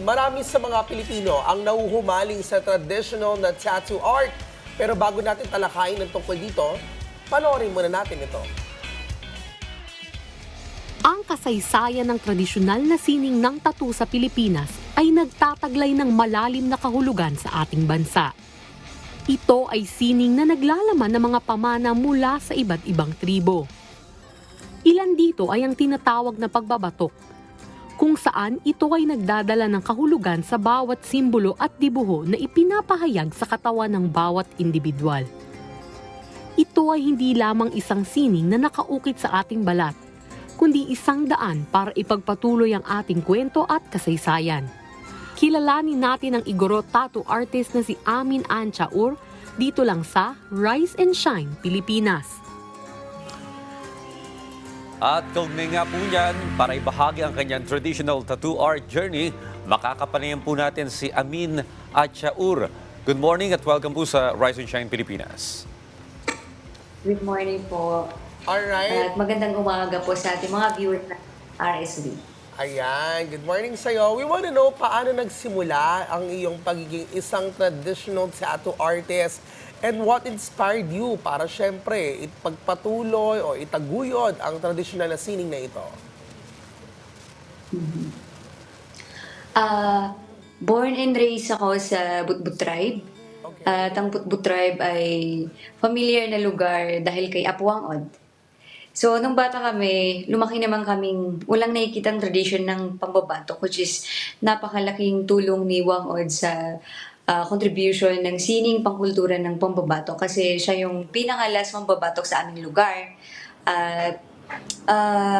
Marami sa mga Pilipino ang nahuhumaling sa traditional na tattoo art. Pero bago natin talakayin ang tungkol dito, panoorin muna natin ito. Ang kasaysayan ng tradisyonal na sining ng tattoo sa Pilipinas ay nagtataglay ng malalim na kahulugan sa ating bansa. Ito ay sining na naglalaman ng mga pamana mula sa iba't ibang tribo. Ilan dito ay ang tinatawag na pagbabatok, kung saan ito ay nagdadala ng kahulugan sa bawat simbolo at dibuho na ipinapahayag sa katawan ng bawat individual. Ito ay hindi lamang isang sining na nakaukit sa ating balat, kundi isang daan para ipagpatuloy ang ating kwento at kasaysayan. Kilalanin natin ang Igorot tattoo artist na si Amin Anchaur dito lang sa Rise and Shine, Pilipinas. At kaugnay nga po niyan, para ibahagi ang kanyang traditional tattoo art journey, makakapanayan po natin si Amin Anchaur. Good morning at welcome po sa Rise and Shine Pilipinas. Good morning po. Alright. At magandang umaga po sa ating mga viewers ng RSV. Ayan, good morning sa'yo. We want to know paano nagsimula ang iyong pagiging isang traditional tattoo artist and what inspired you para syempre ipagpatuloy o itaguyod ang traditional na sining na ito? Born and raised ako sa Butbut tribe. Okay. At ang Butbut tribe ay familiar na lugar dahil kay Apo Wangod. So, nung bata kami, lumaki naman kaming walang nakikitang tradition ng pambabatok, which is napakalaking tulong ni Wangod sa contribution ng sining pangkultura ng pambabatok kasi siya yung pinakalas mambabatok sa aming lugar. At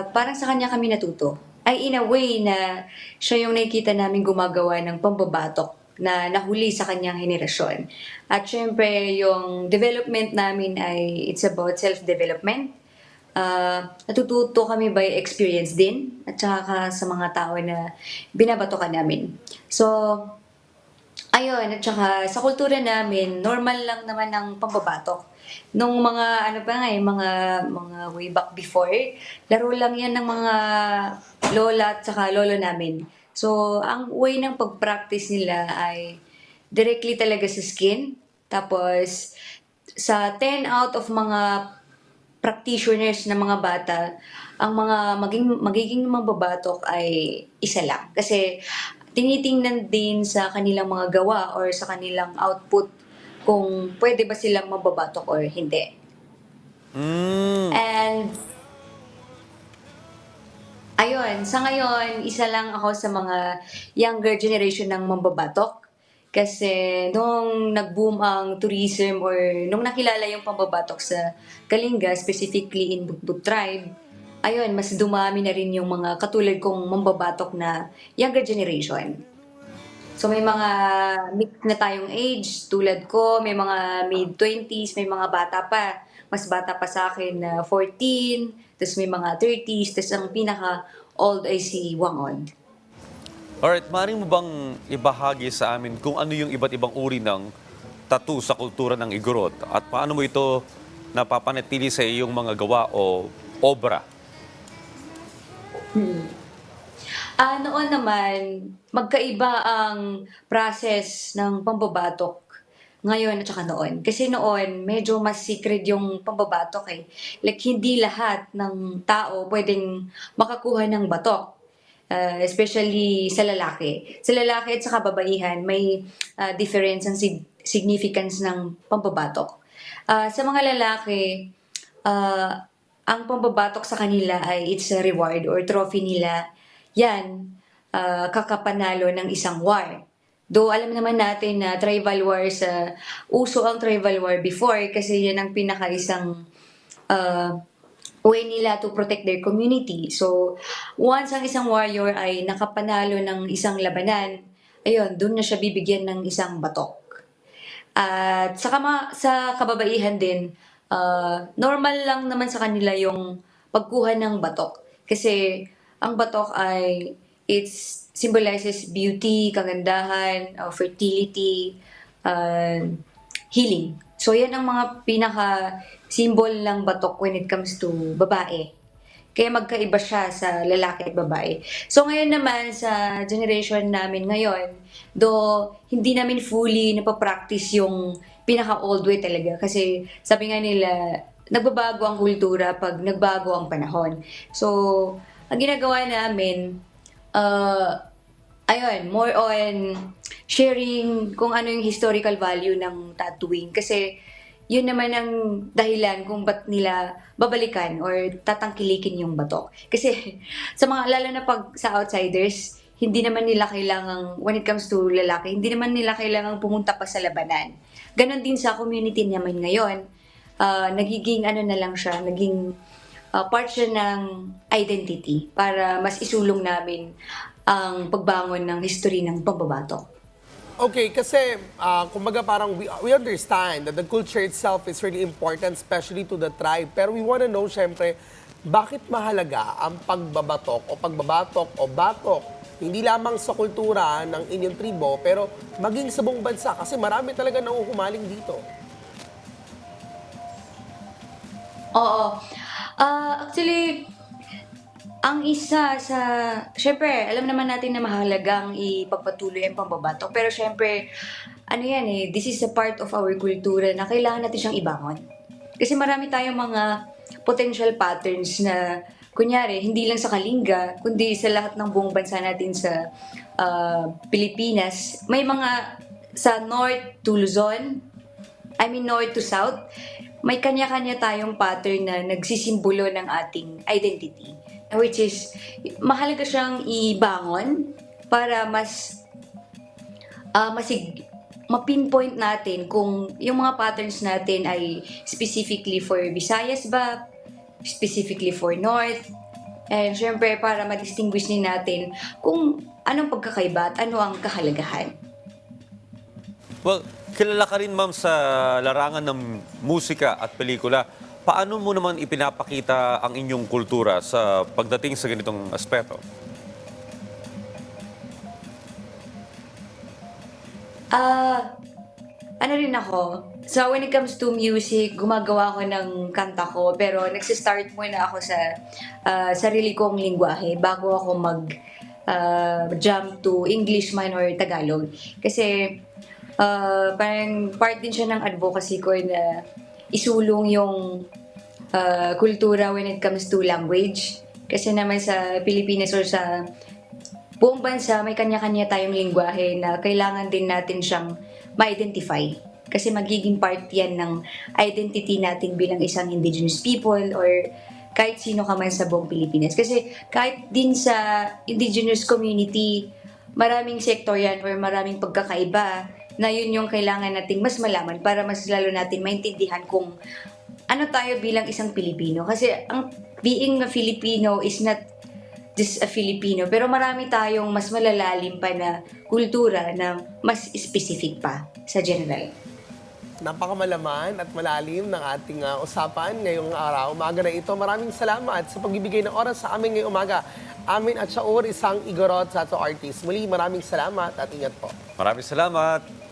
parang sa kanya kami natuto. Ay in a way na siya yung nakikita namin gumagawa ng pambabatok na nahuli sa kanyang henerasyon. At syempre, yung development namin ay it's about self-development. Natututo kami by experience din at saka sa mga tao na binabatokan namin. So, ayun, at saka sa kultura namin, normal lang naman ang pambabatok. Nung mga, mga way back before, laro lang yan ng mga lola at saka lolo namin. So, ang way ng pag-practice nila ay directly talaga sa skin. Tapos, sa 10 out of mga practitioners na mga bata, ang mga magiging mababatok ay isa lang. Kasi tinitingnan din sa kanilang mga gawa or sa kanilang output kung pwede ba silang mababatok or hindi. And ayun, sa ngayon, isa lang ako sa mga younger generation ng mambabatok. Kasi nung nag-boom ang tourism or nung nakilala yung pambabatok sa Kalinga, specifically in Butbut tribe, ayun, mas dumami na rin yung mga katulad kong mambabatok na younger generation. So may mga mix na tayong age, tulad ko, may mga mid-20s, may mga bata pa. Mas bata pa sa akin na 14, tapos may mga 30s, tapos ang pinaka-old ay si Wangod. Alright, maaaring mo bang ibahagi sa amin kung ano yung iba't ibang uri ng tattoo sa kultura ng Igorot at paano mo ito napapanatili sa iyong mga gawa o obra? Noon naman, magkaiba ang process ng pambabatok ngayon at saka noon. Kasi noon, medyo mas secret yung pambabatok eh. Like, hindi lahat ng tao pwedeng makakuha ng batok. Especially sa lalaki. Sa lalaki at sa kababaihan, may difference ang significance ng pambabatok. Sa mga lalaki, ang pambabatok sa kanila ay it's a reward or trophy nila. Yan, kakapanalo ng isang war. Though alam naman natin na tribal war uso ang tribal war before kasi yan ang pinaka-isang way nila to protect their community. So, once ang isang warrior ay nakapanalo ng isang labanan, ayun, doon na siya bibigyan ng isang batok. At sa kababaihan din, normal lang naman sa kanila yung pagkuha ng batok. Kasi ang batok ay, it symbolizes beauty, kagandahan, fertility, healing. So, yan ang mga pinaka-symbol ng batok when it comes to babae. Kaya magkaiba siya sa lalaki at babae. So ngayon naman sa generation namin ngayon, though hindi namin fully napapractice yung pinaka-old way talaga. Kasi sabi nga nila, nagbabago ang kultura pag nagbago ang panahon. So, ang ginagawa namin, ayun, more on sharing kung ano yung historical value ng tattooing. Kasi yun naman ang dahilan kung ba't nila babalikan or tatangkilikin yung batok. Kasi sa mga, lalo na pag sa outsiders, hindi naman nila kailangang, when it comes to lalaki, hindi naman nila kailangang pumunta pa sa labanan. Ganon din sa community naman ngayon. Nagiging ano na lang siya, naging part siya ng identity para mas isulong namin ang pagbangon ng history ng pambabatok. Okay, kasi kumbaga parang we understand that the culture itself is really important, especially to the tribe. Pero we want to know, syempre, bakit mahalaga ang pagbabatok o pagbabatok o batok, hindi lamang sa kultura ng inyong tribo, pero maging sa buong bansa. Kasi marami talaga nanguhumaling dito. Oo. Actually, ang isa sa, syempre, alam naman natin na mahalagang ipagpatuloy ang pambabatok. Pero syempre, ano yan this is a part of our kultura na kailangan natin siyang ibangon. Kasi marami tayong mga potential patterns na, kunyari, hindi lang sa Kalinga, kundi sa lahat ng buong bansa natin sa Pilipinas. May mga sa North to Luzon, North to South, may kanya-kanya tayong pattern na nagsisimbolo ng ating identity. Which is, mahalaga siyang ibangon para mas ma-pinpoint natin kung yung mga patterns natin ay specifically for Visayas ba, specifically for North, and syempre para ma-distinguish din natin kung anong pagkakaiba at ano ang kahalagahan. Well, kilala ka rin ma'am sa larangan ng musika at pelikula. Paano mo naman ipinapakita ang inyong kultura sa pagdating sa ganitong aspeto? Ano rin ako, so when it comes to music, gumagawa ako ng kanta ko, pero nagsistart muna ako sa sarili kong lingwahe bago ako jump to English man or Tagalog. Kasi parang part din siya ng advocacy ko na isulong yung kultura when it comes to language. Kasi naman sa Pilipinas or sa buong bansa, may kanya-kanya tayong lingwahe na kailangan din natin siyang ma-identify. Kasi magiging part yan ng identity natin bilang isang indigenous people or kahit sino ka man sa buong Pilipinas. Kasi kahit din sa indigenous community, maraming sektor yan or maraming pagkakaiba na yun yung kailangan nating mas malaman para mas lalo natin maintindihan kung ano tayo bilang isang Pilipino. Kasi ang being a Filipino is not just a Filipino, pero marami tayong mas malalalim pa na kultura na mas specific pa sa general. Napakamalaman at malalim ng ating usapan ngayong araw. Umaga na ito. Maraming salamat sa pagbibigay ng oras sa amin ngayong umaga. Amin at Shaur, isang Igorot sa ato artist. Muli, maraming salamat at ingat po. Maraming salamat.